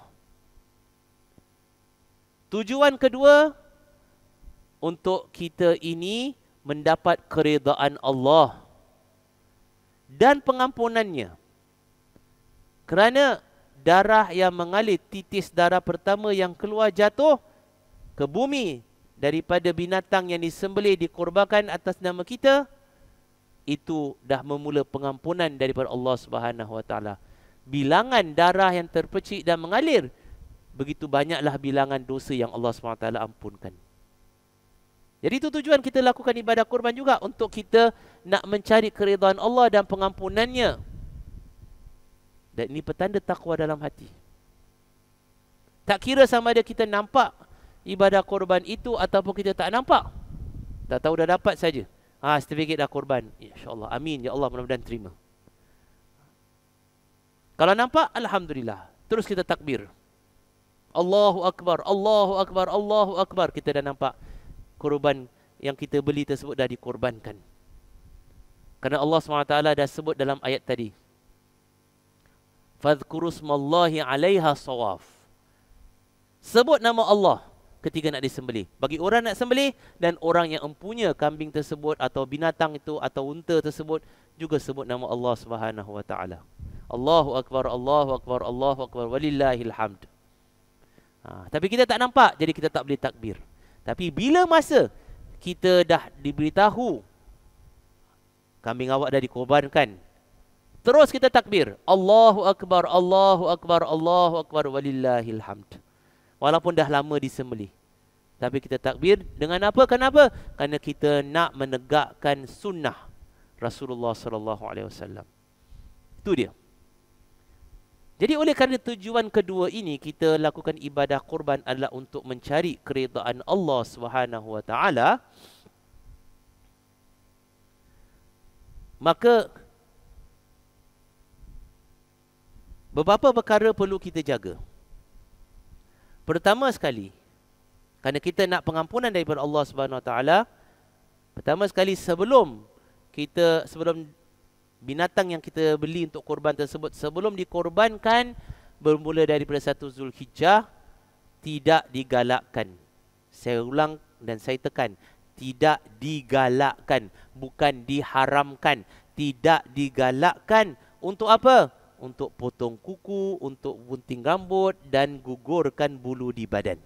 Tujuan kedua, untuk kita ini mendapat keridaan Allah dan pengampunannya. Kerana darah yang mengalir, titis darah pertama yang keluar jatuh ke bumi daripada binatang yang disembelih, dikorbankan atas nama kita, itu dah memula pengampunan daripada Allah Subhanahu Wa Taala. Bilangan darah yang terpercik dan mengalir, begitu banyaklah bilangan dosa yang Allah Subhanahu Wa Taala ampunkan. Jadi itu tujuan kita lakukan ibadah kurban juga, untuk kita nak mencari keridhaan Allah dan pengampunannya. Dan ini petanda takwa dalam hati. Tak kira sama ada kita nampak ibadah kurban itu ataupun kita tak nampak. Tak tahu dah dapat saja. Sertifikat dah kurban. InsyaAllah. Amin. Ya Allah, mudah-mudahan terima. Kalau nampak, Alhamdulillah. Terus kita takbir. Allahu Akbar, Allahu Akbar, Allahu Akbar. Kita dah nampak kurban yang kita beli tersebut dah dikorbankan. Kerana Allah SWT dah sebut dalam ayat tadi. Fadhkuru smallahi 'alaiha shawaf. Sebut nama Allah ketika nak disembelih. Bagi orang nak sembelih dan orang yang empunya kambing tersebut atau binatang itu atau unta tersebut, juga sebut nama Allah Subhanahu Wa Taala. Allahu Akbar, Allahu Akbar, Allahu Akbar, walillahil hamd. Tapi kita tak nampak, jadi kita tak boleh takbir. Tapi bila masa kita dah diberitahu kambing awak dah dikorbankan, terus kita takbir. Allahu Akbar, Allahu Akbar, Allahu Akbar, walillahil hamd. Walaupun dah lama disembelih, tapi kita takbir dengan apa? Kenapa? Kerana kita nak menegakkan sunnah Rasulullah SAW. Itu dia. Jadi oleh kerana tujuan kedua ini kita lakukan ibadah kurban adalah untuk mencari keridaan Allah Subhanahu wa taala, maka beberapa perkara perlu kita jaga. Pertama sekali, kerana kita nak pengampunan daripada Allah Subhanahu wa taala, pertama sekali sebelum binatang yang kita beli untuk korban tersebut, sebelum dikorbankan, bermula daripada 1 Zulhijjah, tidak digalakkan. Saya ulang dan saya tekan, tidak digalakkan, bukan diharamkan. Tidak digalakkan. Untuk apa? Untuk potong kuku, untuk gunting rambut dan gugurkan bulu di badan.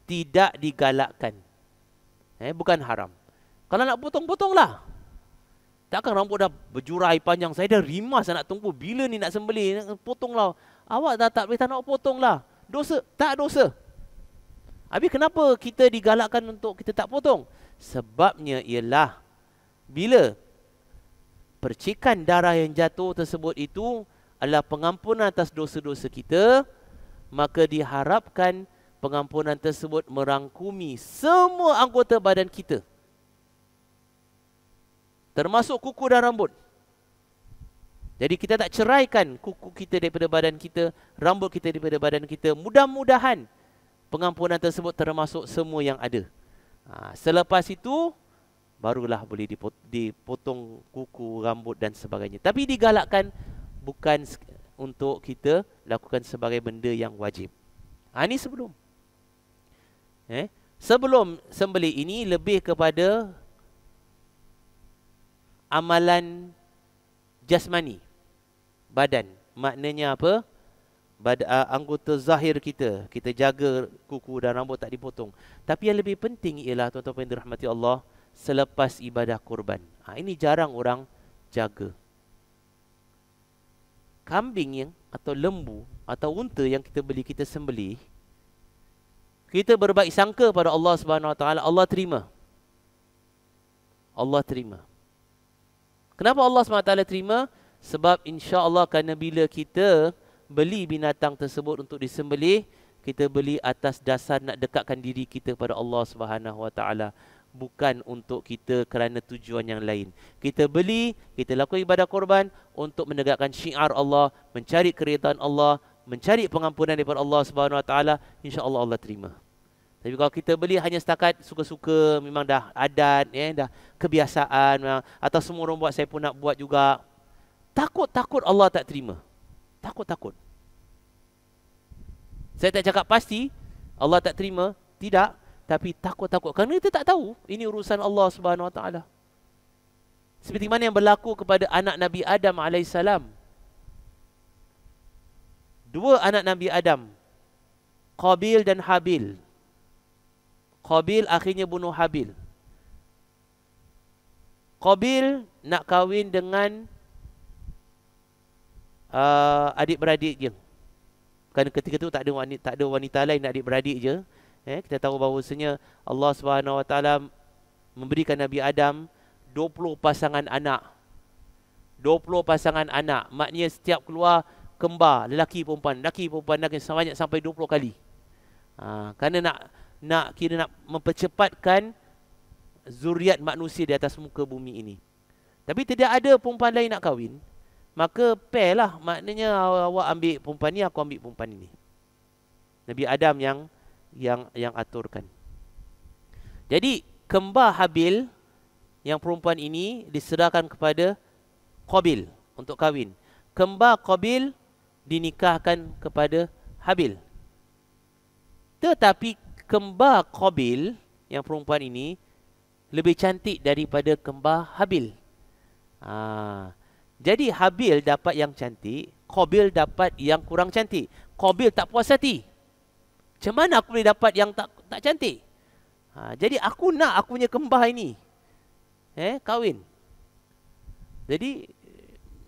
Tidak digalakkan. Bukan haram. Kalau nak potong, potonglah. Takkan rambut dah berjurai panjang, saya dah rimas nak tunggu bila ni nak sembelih, potonglah. Awak dah tak boleh, tak nak potonglah. Dosa? Tak dosa. Habis kenapa kita digalakkan untuk kita tak potong? Sebabnya ialah bila percikan darah yang jatuh tersebut itu adalah pengampunan atas dosa-dosa kita, maka diharapkan pengampunan tersebut merangkumi semua anggota badan kita, termasuk kuku dan rambut. Jadi kita tak ceraikan kuku kita daripada badan kita, rambut kita daripada badan kita. Mudah-mudahan pengampunan tersebut termasuk semua yang ada. Selepas itu, barulah boleh dipotong kuku, rambut dan sebagainya. Tapi digalakkan bukan untuk kita lakukan sebagai benda yang wajib. Ini sebelum. Sebelum sembelih ini lebih kepada amalan jasmani, badan. Maknanya apa? Anggota zahir kita, kita jaga kuku dan rambut tak dipotong. Tapi yang lebih penting ialah, tuan-tuan yang dirahmati Allah, selepas ibadah kurban. Ini jarang orang jaga. Kambing atau lembu atau unta yang kita beli, kita sembelih, kita berbaik sangka pada Allah Subhanahu wa taala, Allah terima. Allah terima. Kenapa Allah SWT terima? Sebab insya-Allah kerana bila kita beli binatang tersebut untuk disembelih, kita beli atas dasar nak dekatkan diri kita pada Allah Subhanahu wa taala, bukan untuk kita kerana tujuan yang lain. Kita beli, kita lakukan ibadah korban untuk menegakkan syiar Allah, mencari keridaan Allah, mencari pengampunan daripada Allah Subhanahu wa taala, insya-Allah Allah terima. Tapi kalau kita beli hanya setakat suka-suka, memang dah adat, dah kebiasaan, atau semua orang buat, saya pun nak buat juga, takut-takut Allah tak terima. Takut-takut. Saya tak cakap pasti Allah tak terima, tidak, tapi takut-takut. Kerana kita tak tahu ini urusan Allah Subhanahu wa taala. Seperti mana yang berlaku kepada anak Nabi Adam alaihissalam. Dua anak Nabi Adam, Qabil dan Habil. Qabil akhirnya bunuh Habil. Qabil nak kahwin dengan adik-beradik je. Kerana ketika itu tak ada wanita lain, adik-beradik je. Kita tahu bahawasanya Allah Subhanahu wa taala memberikan Nabi Adam 20 pasangan anak. 20 pasangan anak. Maknanya setiap keluar kembar, lelaki perempuan, sebanyak sampai 20 kali. Kerana nak mempercepatkan zuriat manusia di atas muka bumi ini. Tapi tidak ada perempuan lain nak kahwin, maka pair lah. Maknanya awak ambil perempuan ni, aku ambil perempuan ini. Nabi Adam yang aturkan. Jadi kembar Habil yang perempuan ini diserahkan kepada Qabil untuk kahwin. Kembar Qabil dinikahkan kepada Habil. Tetapi kembar Qabil yang perempuan ini lebih cantik daripada kembar Habil. Jadi Habil dapat yang cantik, Qabil dapat yang kurang cantik. Qabil tak puas hati. Macam mana aku boleh dapat yang tak cantik? Jadi aku nak aku punya kembar ini kahwin. Jadi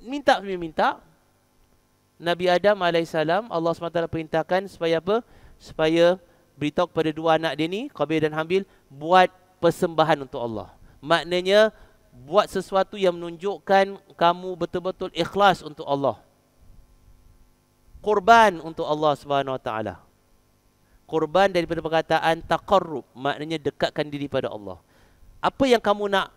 minta. Nabi Adam alaihissalam, Allah SWT perintahkan supaya apa? Supaya beritahu kepada dua anak dia ni, Qabil dan Habil, buat persembahan untuk Allah. Maknanya buat sesuatu yang menunjukkan kamu betul-betul ikhlas untuk Allah. Korban untuk Allah Subhanahu Wa Taala. Korban daripada perkataan taqarrub, maknanya dekatkan diri pada Allah. Apa yang kamu nak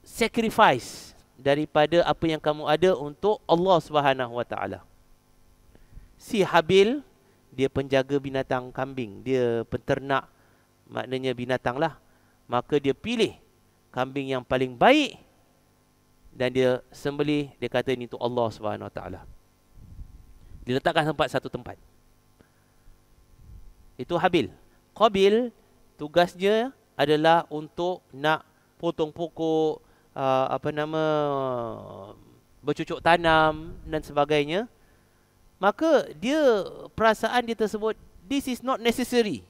sacrifice daripada apa yang kamu ada untuk Allah Subhanahu Wa Taala. Si Habil, dia penjaga binatang kambing, dia penternak, maknanya binatang lah. Maka dia pilih kambing yang paling baik dan dia sembelih, dia kata ini untuk Allah Subhanahu Wa Taala. Diletakkan satu tempat. Itu Habil. Qabil, tugasnya adalah untuk nak potong pokok, bercucuk tanam dan sebagainya. Maka dia, perasaan dia tersebut, this is not necessary.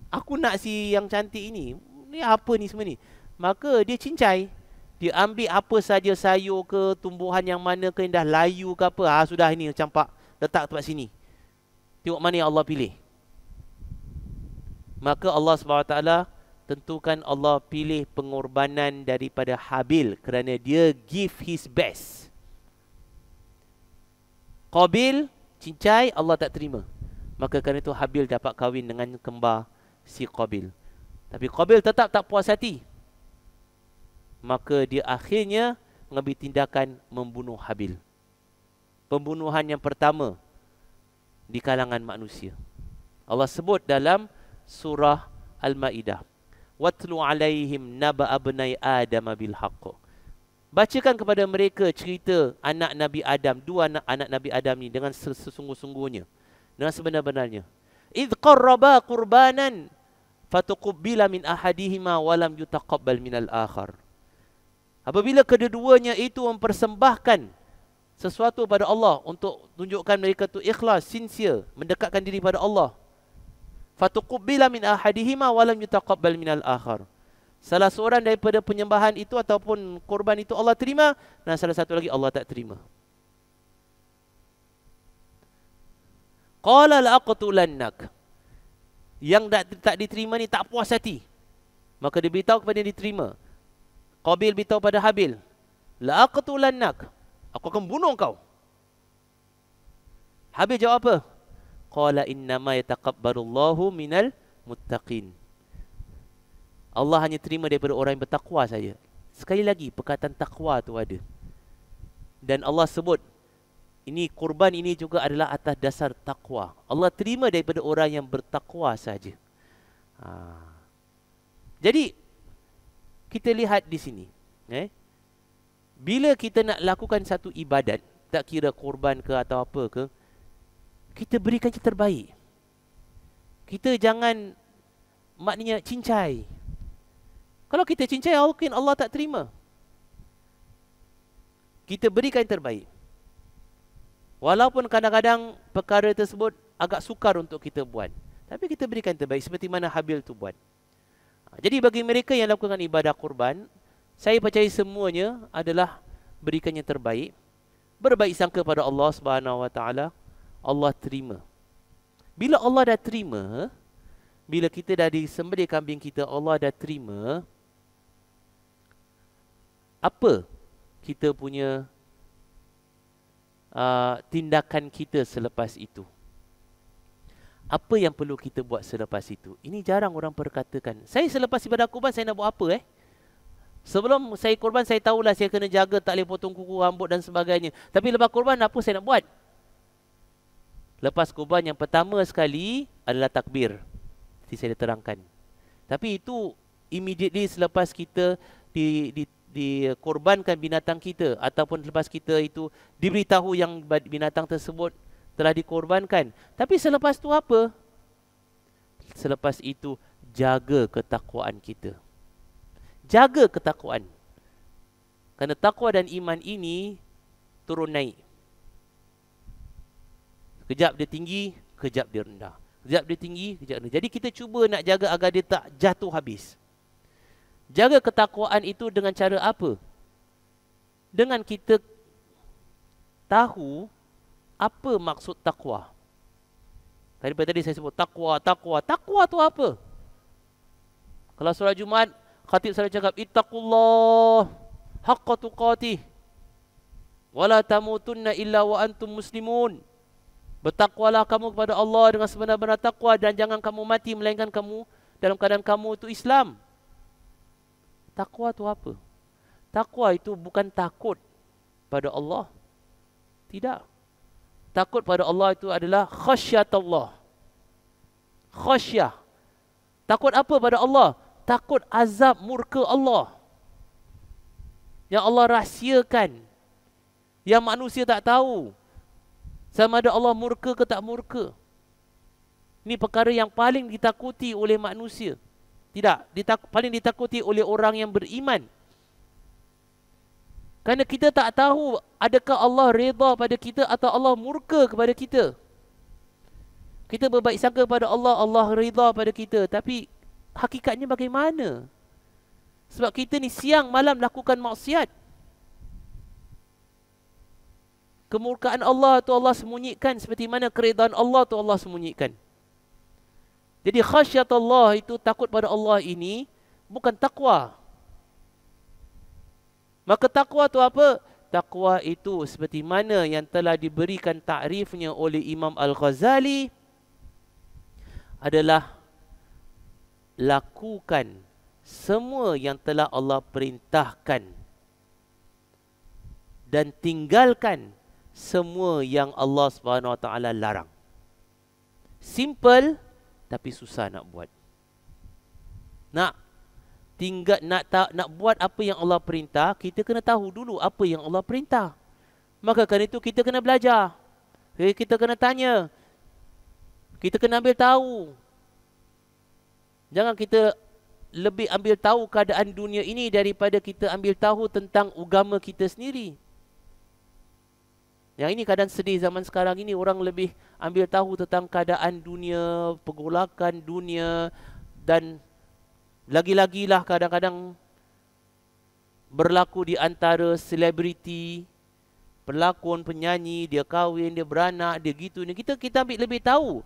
Aku nak si yang cantik ini. Ni apa ni semua ni? Maka dia cincai. Dia ambil apa saja sayur ke, tumbuhan yang mana ke, yang dah layu ke apa. Sudah ini campak, letak tempat sini. Tengok mana yang Allah pilih. Maka Allah SWT tentukan, Allah pilih pengorbanan daripada Habil kerana dia give his best. Qabil cincai, Allah tak terima. Maka kerana itu Habil dapat kahwin dengan kembar si Qabil. Tapi Qabil tetap tak puas hati. Maka dia akhirnya mengambil tindakan membunuh Habil. Pembunuhan yang pertama di kalangan manusia. Allah sebut dalam surah Al-Ma'idah, watlu alaihim naba abnai Adam bil haqq. Bacakan kepada mereka cerita anak Nabi Adam, dua anak Nabi Adam ni dengan sesungguh-sungguhnya, dengan sebenar-benarnya. Idh qarraba qurbanan fatuqbila min ahadihima walam yutaqabbal minal akhar. Apabila kedua-duanya itu mempersembahkan sesuatu pada Allah untuk tunjukkan mereka tu ikhlas, sincere, mendekatkan diri pada Allah. Fatuqbila min ahadihima walam yutaqabbal minal akhar. Salah seorang daripada penyembahan itu ataupun korban itu Allah terima, dan salah satu lagi Allah tak terima. Qala la'aqtulannak. Yang tak diterima ni tak puas hati. Maka dia beritahu kepada yang diterima. Qabil beritahu pada Habil, la'aqtulannak. Aku akan bunuh kau. Habil jawab apa? Qala innama yataqabbalullahu minal muttaqin. Allah hanya terima daripada orang yang bertakwa saja. Sekali lagi, perkataan takwa tu ada. Dan Allah sebut, ini kurban ini juga adalah atas dasar takwa. Allah terima daripada orang yang bertakwa saja. Jadi, kita lihat di sini. Bila kita nak lakukan satu ibadat, tak kira kurban ke atau apa ke, kita berikan yang terbaik. Kita jangan, maknanya cincai. Kalau kita cincai, mungkin Allah tak terima. Kita berikan yang terbaik. Walaupun kadang-kadang perkara tersebut agak sukar untuk kita buat, tapi kita berikan yang terbaik seperti mana Habil tu buat. Jadi bagi mereka yang lakukan ibadah kurban, saya percaya semuanya adalah berikan yang terbaik. Berbaik sangka pada Allah Subhanahu Wa Taala, Allah terima. Bila Allah dah terima, bila kita dah disembelih kambing kita, Allah dah terima, apa kita punya tindakan kita selepas itu? Apa yang perlu kita buat selepas itu? Ini jarang orang perkatakan. Saya selepas ibadah kurban, saya nak buat apa Sebelum saya kurban, saya tahulah saya kena jaga, tak boleh potong kuku, rambut dan sebagainya. Tapi lepas kurban, apa saya nak buat? Lepas kurban yang pertama sekali adalah takbir. Nanti saya terangkan. Tapi itu immediately selepas kita dikorbankan binatang kita, ataupun lepas kita itu diberitahu yang binatang tersebut telah dikorbankan. Tapi selepas itu apa? Selepas itu jaga ketakwaan kita. Jaga ketakwaan. Kerana takwa dan iman ini turun naik. Kejap dia tinggi, kejap dia rendah. Kejap dia tinggi, kejap rendah. Jadi kita cuba nak jaga agar dia tak jatuh habis. Jaga ketakwaan itu dengan cara apa? Dengan kita tahu apa maksud takwa. Tadi saya sebut takwa. Takwa tu apa? Kalau surah Jumaat, khatib selalu cakap, ittaqullah haqqa tuqatih wa la tamutunna illa wa antum muslimun. Bertakwalah kamu kepada Allah dengan sebenar-benar takwa dan jangan kamu mati melainkan kamu dalam keadaan kamu itu Islam. Takwa itu apa? Takwa itu bukan takut pada Allah. Tidak. Takut pada Allah itu adalah khasyatullah. Khasyah. Takut apa pada Allah? Takut azab murka Allah. Yang Allah rahsiakan. Yang manusia tak tahu. Sama ada Allah murka ke tak murka. Ini perkara yang paling ditakuti oleh manusia. Tidak, paling ditakuti oleh orang yang beriman. Kerana kita tak tahu adakah Allah redha pada kita atau Allah murka kepada kita. Kita berbaik sangka pada Allah, Allah redha pada kita. Tapi hakikatnya bagaimana? Sebab kita ni siang malam lakukan maksiat. Kemurkaan Allah tu Allah sembunyikan seperti mana keredaan Allah tu Allah sembunyikan. Jadi khasyat Allah itu takut pada Allah ini bukan takwa. Maka takwa tu apa? Takwa itu seperti mana yang telah diberikan takrifnya oleh Imam Al-Ghazali adalah lakukan semua yang telah Allah perintahkan dan tinggalkan semua yang Allah Subhanahu Wa Taala larang. Simple tapi susah nak buat. Nak buat apa yang Allah perintah, kita kena tahu dulu apa yang Allah perintah. Maka kerana itu kita kena belajar. Kita kena tanya. Kita kena ambil tahu. Jangan kita lebih ambil tahu keadaan dunia ini daripada kita ambil tahu tentang agama kita sendiri. Yang ini keadaan sedih zaman sekarang ini, orang lebih ambil tahu tentang keadaan dunia, pergolakan dunia, dan lagi-lagilah kadang-kadang berlaku di antara selebriti, pelakon, penyanyi, dia kahwin, dia beranak, dia gitu ni. Kita ambil lebih tahu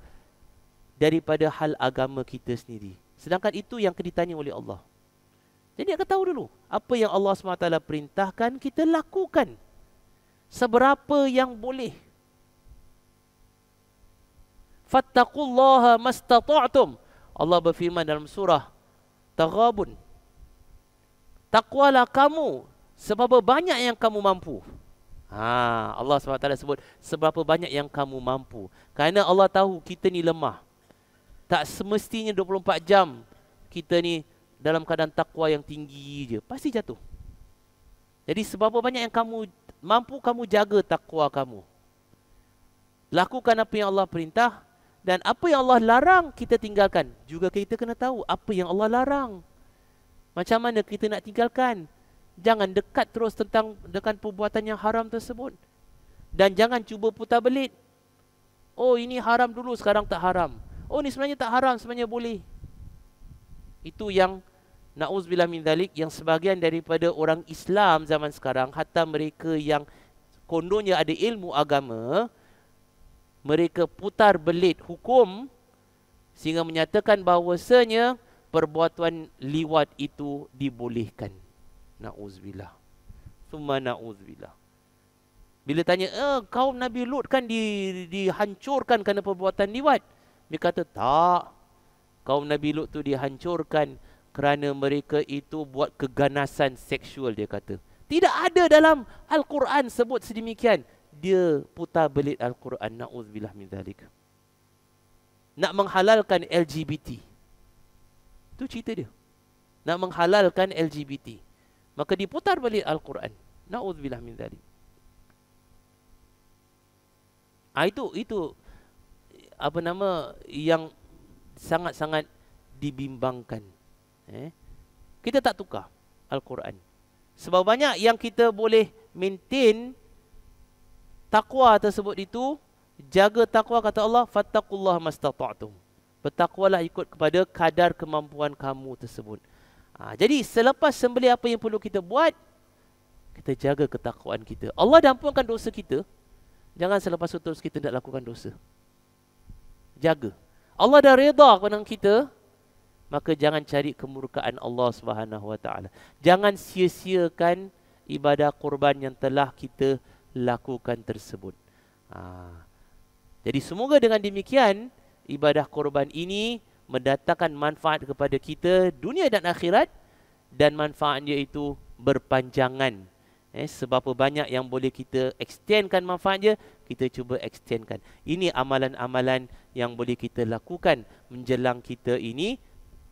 daripada hal agama kita sendiri. Sedangkan itu yang kena ditanya oleh Allah. Jadi kita tahu dulu apa yang Allah SWT perintahkan, kita lakukan seberapa yang boleh. Fattaqullaha mastata'tum. Allah berfirman dalam surah Taghabun. Takwalah kamu seberapa banyak yang kamu mampu. Allah SWT sebut seberapa banyak yang kamu mampu. Kerana Allah tahu kita ni lemah. Tak semestinya 24 jam kita ni dalam keadaan takwa yang tinggi je. Pasti jatuh. Jadi seberapa banyak yang kamu mampu, kamu jaga takwa kamu. Lakukan apa yang Allah perintah. Dan apa yang Allah larang, kita tinggalkan. Juga kita kena tahu apa yang Allah larang. Macam mana kita nak tinggalkan. Jangan dekat terus dengan perbuatan yang haram tersebut. Dan jangan cuba putar belit. Oh, ini haram dulu, sekarang tak haram. Oh, ini sebenarnya tak haram, sebenarnya boleh. Itu yang na'udzubillah min dzalik, yang sebahagian daripada orang Islam zaman sekarang, hatta mereka yang kononnya ada ilmu agama, mereka putar belit hukum sehingga menyatakan bahawasanya perbuatan liwat itu dibolehkan. Na'udzubillah. Summa na'udzubillah. Bila tanya, kaum Nabi Lut kan dihancurkan kerana perbuatan liwat. Dia kata, tak. Kaum Nabi Lut tu dihancurkan kerana mereka itu buat keganasan seksual, dia kata. Tidak ada dalam Al-Quran sebut sedemikian. Dia putar belit Al-Quran. Na'udzubillah min dzalik. Nak menghalalkan LGBT. Itu cerita dia. Nak menghalalkan LGBT. Maka diputar belit Al-Quran. Na'udzubillah min dzalik. Itu apa nama yang sangat-sangat dibimbangkan. Kita tak tukar Al-Quran. Sebab banyak yang kita boleh maintain takwa tersebut itu, jaga takwa, kata Allah, fattaqullaha mastata'tum. Bertakwalah ikut kepada kadar kemampuan kamu tersebut. Jadi selepas sembelih apa yang perlu kita buat, kita jaga ketakwaan kita. Allah dah ampunkan dosa kita. Jangan selepas itu terus kita nak lakukan dosa. Jaga. Allah dah redha kepada kita, maka jangan cari kemurkaan Allah Subhanahu Wa Taala. Jangan sia-siakan ibadah kurban yang telah kita lakukan tersebut. Jadi semoga dengan demikian ibadah korban ini mendatangkan manfaat kepada kita dunia dan akhirat, dan manfaatnya itu berpanjangan. Seberapa banyak yang boleh kita extendkan manfaatnya, kita cuba extendkan. Ini amalan-amalan yang boleh kita lakukan menjelang kita ini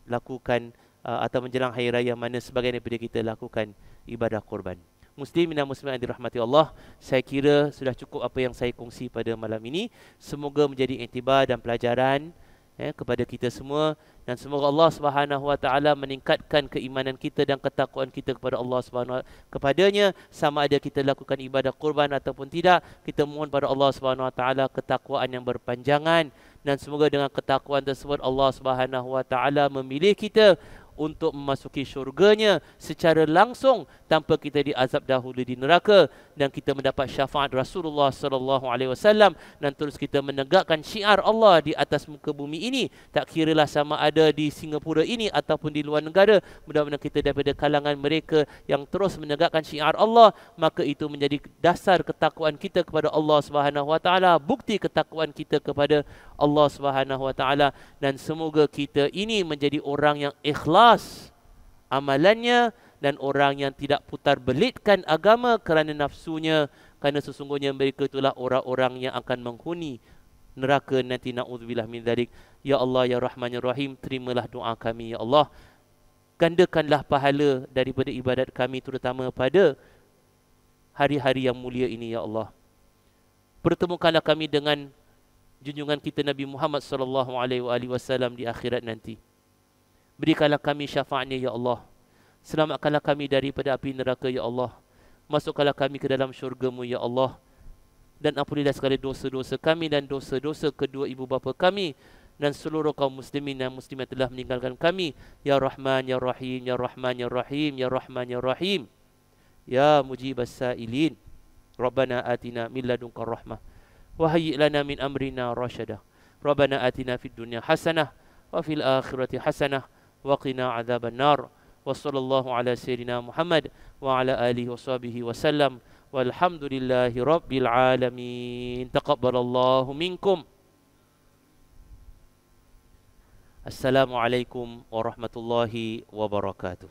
lakukan atau menjelang hari raya mana sebagian daripada kita lakukan ibadah korban. Muslimin dan muslimat yang dirahmati Allah, saya kira sudah cukup apa yang saya kongsi pada malam ini. Semoga menjadi iktibar dan pelajaran kepada kita semua, dan semoga Allah Subhanahu wa taala meningkatkan keimanan kita dan ketakwaan kita kepada Allah Subhanahu kepadanya, sama ada kita lakukan ibadah kurban ataupun tidak. Kita mohon pada Allah Subhanahu wa taala ketakwaan yang berpanjangan, dan semoga dengan ketakwaan tersebut Allah Subhanahu wa taala memilih kita untuk memasuki syurganya secara langsung tanpa kita diazab dahulu di neraka, dan kita mendapat syafaat Rasulullah sallallahu alaihi wasallam, dan terus kita menegakkan syiar Allah di atas muka bumi ini, tak kiralah sama ada di Singapura ini ataupun di luar negara. Mudah-mudahan kita daripada kalangan mereka yang terus menegakkan syiar Allah, maka itu menjadi dasar ketakwaan kita kepada Allah Subhanahu wa taala, bukti ketakwaan kita kepada Allah Subhanahu wa taala, dan semoga kita ini menjadi orang yang ikhlas amalannya, dan orang yang tidak putar belitkan agama kerana nafsunya, kerana sesungguhnya mereka itulah orang-orang yang akan menghuni neraka nanti, na'udzubillah min dzalik. Ya Allah ya Rahman ya Rahim, terimalah doa kami ya Allah. Gandakanlah pahala daripada ibadat kami, terutama pada hari-hari yang mulia ini ya Allah. Pertemukanlah kami dengan junjungan kita Nabi Muhammad sallallahu alaihi wasallam di akhirat nanti. Berikanlah kami syafaatnya ya Allah. Selamatkanlah kami daripada api neraka ya Allah. Masukkanlah kami ke dalam syurga-Mu ya Allah. Dan ampunilah segala dosa-dosa kami dan dosa-dosa kedua ibu bapa kami dan seluruh kaum muslimin dan muslimat telah meninggalkan kami. Ya Rahman ya Rahim, ya Rahman ya Rahim, ya Rahman ya Rahim. Ya mujibas sa'ilin. Rabbana atina min ladunka rahmah wa hayyi' lana min amrina rasyada. Rabbana atina fid dunya hasanah wa fil akhirati hasanah wa qina adzaban nar. Wa sallallahu ala sayyidina Muhammad wa ala alihi wa sahbihi wa sallam. Walhamdulillahi rabbil alamin. Taqabbalallahu minkum. Assalamualaikum warahmatullahi wabarakatuh.